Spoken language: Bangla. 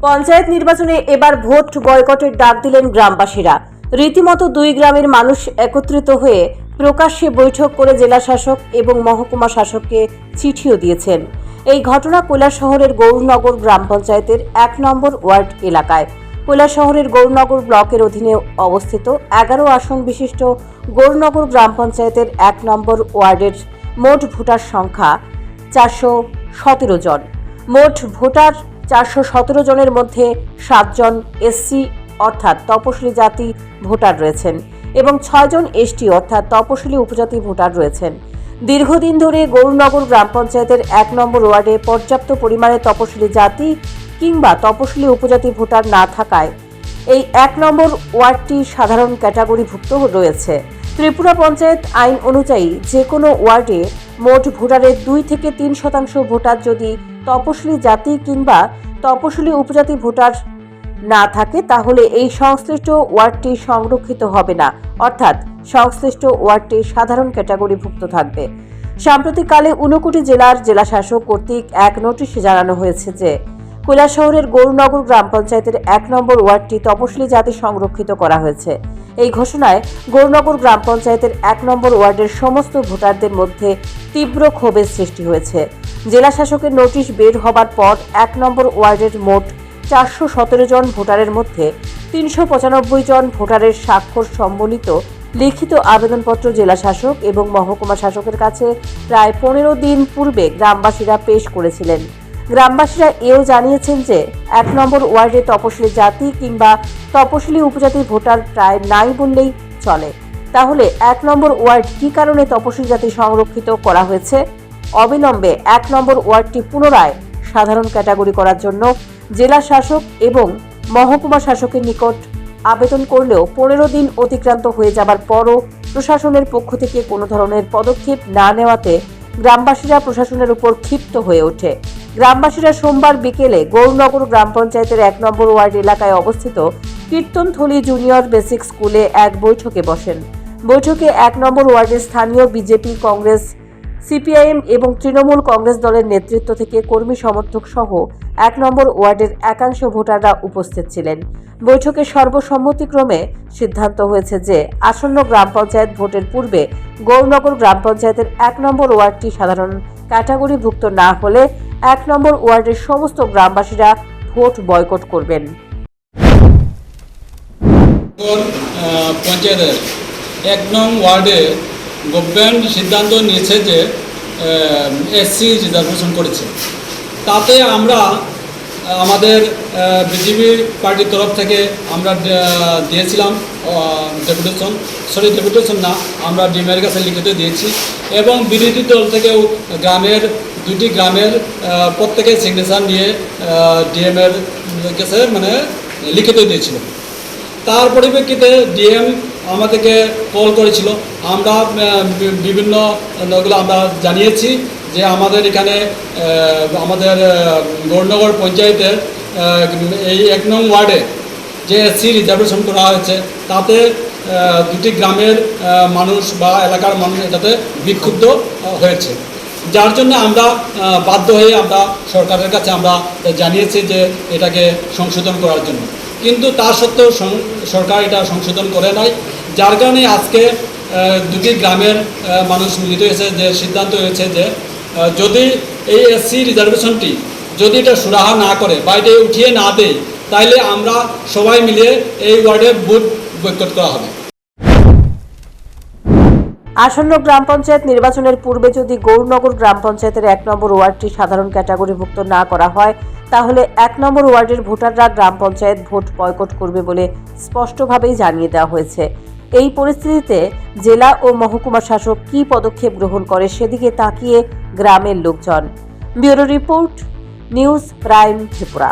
পঞ্চায়েত নির্বাচনে এবার ভোট বয়কটের ডাক দিলেন গ্রামবাসীরা। রীতিমতো দুই গ্রামের মানুষ একত্রিত হয়ে প্রকাশ্যে বৈঠক করে জেলা শাসক এবং মহকুমা শাসককে চিঠিও দিয়েছেন। এই ঘটনা কৈলাসহরের গৌরনগর গ্রাম পঞ্চায়েতের ১ নম্বর ওয়ার্ড এলাকায়। কৈলাসহরের গৌরনগর ব্লকের অধীনে অবস্থিত ১১ আসন বিশিষ্ট গৌরনগর গ্রাম পঞ্চায়েতের ১ নম্বর ওয়ার্ডের মোট ভোটার সংখ্যা ৪১৭ জন। মোট ভোটার ৪১৭ জনের মধ্যে ৭ জন এসসি অর্থাৎ তপশিলি জাতি ভোটার রয়েছেন এবং ৬ জন এসটি অর্থাৎ তপশিলি উপজাতি ভোটার রয়েছেন। দীর্ঘদিন ধরে গৌরনগর গ্রাম পঞ্চায়েতের ১ নম্বর ওয়ার্ডে পর্যাপ্ত পরিমাণে তপশিলি জাতি কিংবা তপশিলি উপজাতি ভোটার না থাকায় এই ১ নম্বর ওয়ার্ডটি সাধারণ ক্যাটাগরিভুক্ত রয়েছে। ত্রিপুরা পঞ্চায়েত আইন অনুযায়ী যে কোনো ওয়ার্ডে মোট ভোটারের ২ থেকে ৩% ভোটার যদি তপশিলি জাতি কিংবা তপশিলি উপজাতি ভোটার না থাকে তাহলে এই সংশ্লিষ্ট ওয়ার্ডটি সংরক্ষিত হবে না, অর্থাৎ সংশ্লিষ্ট ওয়ার্ডটি সাধারণ ক্যাটাগরিভুক্ত থাকবে। সাম্প্রতিককালে ঊনকোটি জেলার জেলাশাসক কর্তৃক এক নোটিশে জানানো হয়েছে যে কৈলাসহরের গৌরনগর গ্রাম পঞ্চায়েতের ১ নম্বর ওয়ার্ডটি তপশিলি জাতি সংরক্ষিত করা হয়েছে। এই ঘোষণায় গৌরনগর গ্রাম পঞ্চায়েতের ১ নম্বর ওয়ার্ডের সমস্ত ভোটারদের মধ্যে তীব্র ক্ষোভের সৃষ্টি হয়েছে। জেলা শাসকের নোটিশ বের হবার পর ১ নম্বর ওয়ার্ডের মোট ৪১৭ জন ভোটারের মধ্যে ৩৯৫ জন ভোটারের স্বাক্ষর সম্বলিত লিখিত আবেদনপত্র জেলা শাসক এবং মহকুমা শাসকের কাছে প্রায় ১৫ দিন পূর্বে গ্রামবাসীরা পেশ করেছিলেন। গ্রামবাসীরা এও জানিয়েছেন যে ১ নম্বর ওয়ার্ডে তপশিলি জাতি কিংবা তপশিলি উপজাতি ভোটার প্রায় নাই বললেই চলে। তাহলে ১ নম্বর ওয়ার্ড কী কারণে তপশিলি জাতি সংরক্ষিত করা হয়েছে? অবিলম্বে ১ নম্বর ওয়ার্ডটি পুনরায় সাধারণ ক্যাটাগরি করার জন্য জেলা শাসক এবং মহকুমা শাসকের নিকট আবেদন করলেও ১৫ দিন অতিক্রান্ত হয়ে যাবার পরও প্রশাসনের পক্ষ থেকে কোনো ধরনের পদক্ষেপ না নেওয়াতে গ্রামবাসীরা প্রশাসনের উপর ক্ষিপ্ত হয়ে ওঠে। গ্রামবাসীরা সোমবার বিকেলে গৌরনগর গ্রাম পঞ্চায়েতের ১ নম্বর ওয়ার্ড এলাকায় অবস্থিত কীর্তনথলি জুনিয়র বেসিক স্কুলে এক বৈঠকে বসেন। বৈঠকে ১ নম্বর ওয়ার্ডের স্থানীয় বিজেপি, কংগ্রেস, সিপিআইএম এবং তৃণমূল কংগ্রেস দলের নেতৃত্ব থেকে কর্মী সমর্থক সহ ১ নম্বর ওয়ার্ডের একাংশ ভোটাররা উপস্থিত ছিলেন। বৈঠকে সর্বসম্মতিক্রমে সিদ্ধান্ত হয়েছে যে আসন্ন গ্রাম পঞ্চায়েত ভোটের পূর্বে গৌরনগর গ্রাম পঞ্চায়েতের ১ নম্বর ওয়ার্ডটি সাধারণ ক্যাটাগরিভুক্ত না হলে ১ নম্বর ওয়ার্ডের সমস্ত গ্রামবাসীরা ভোট বয়কট করবেন। পঞ্চায়েতের ১ নং ওয়ার্ডে গভর্নমেন্ট সিদ্ধান্ত নিয়েছে যে এসসি রিজার্ভেশন করেছে। তাতে আমরা আমাদের বিজেপি পার্টির তরফ থেকে আমরা দিয়েছিলাম ডেপুটেশন না, আমরা ডিএমের কাছে লিখিত দিয়েছি এবং বিরোধী দল থেকেও দুটি গ্রামের প্রত্যেকে সিগনেচার নিয়ে ডিএমের কাছে লিখিত দিয়েছিল। তার পরিপ্রেক্ষিতে ডিএম আমাদেরকে কল করেছিল। আমরা বিভিন্ন আমরা জানিয়েছি যে আমাদের এখানে আমাদের গৌরনগর পঞ্চায়েতের এই ১ নং ওয়ার্ডে যে এসসি রিজার্ভেশন করা হয়েছে তাতে দুটি গ্রামের মানুষ বা এলাকার মানুষ এটাতে বিক্ষুব্ধ হয়েছে, যার জন্য আমরা বাধ্য হয়ে আমরা সরকারের কাছে আমরা জানিয়েছি যে এটাকে সংশোধন করার জন্য। কিন্তু তা সত্ত্বেও সরকার এটা সংশোধন করে নাই, যার কারণে আজকে দুটি গ্রামের মানুষ মিলিত হয়েছে যে সিদ্ধান্ত হয়েছে যে যদি এই এসসি রিজার্ভেশনটি যদি এটা সুরাহা না করে বা এটা উঠিয়ে না দেয় তাইলে আমরা সবাই মিলে এই ওয়ার্ডে ভোট বয়কট করা হবে। আসন্ন গ্রাম পঞ্চায়েত নির্বাচনের পূর্বে যদি গৌরনগর গ্রাম পঞ্চায়েতের ১ নম্বর ওয়ার্ডটি সাধারণ ক্যাটাগরিভুক্ত না করা হয় তাহলে ১ নম্বর ওয়ার্ডের ভোটাররা গ্রাম পঞ্চায়েত ভোট বয়কট করবে বলে স্পষ্টভাবেই জানিয়ে দেওয়া হয়েছে। এই পরিস্থিতিতে জেলা ও মহকুমা শাসক কী পদক্ষেপ গ্রহণ করে সেদিকে তাকিয়ে গ্রামের লোকজন। Bureau report, news prime Tripura.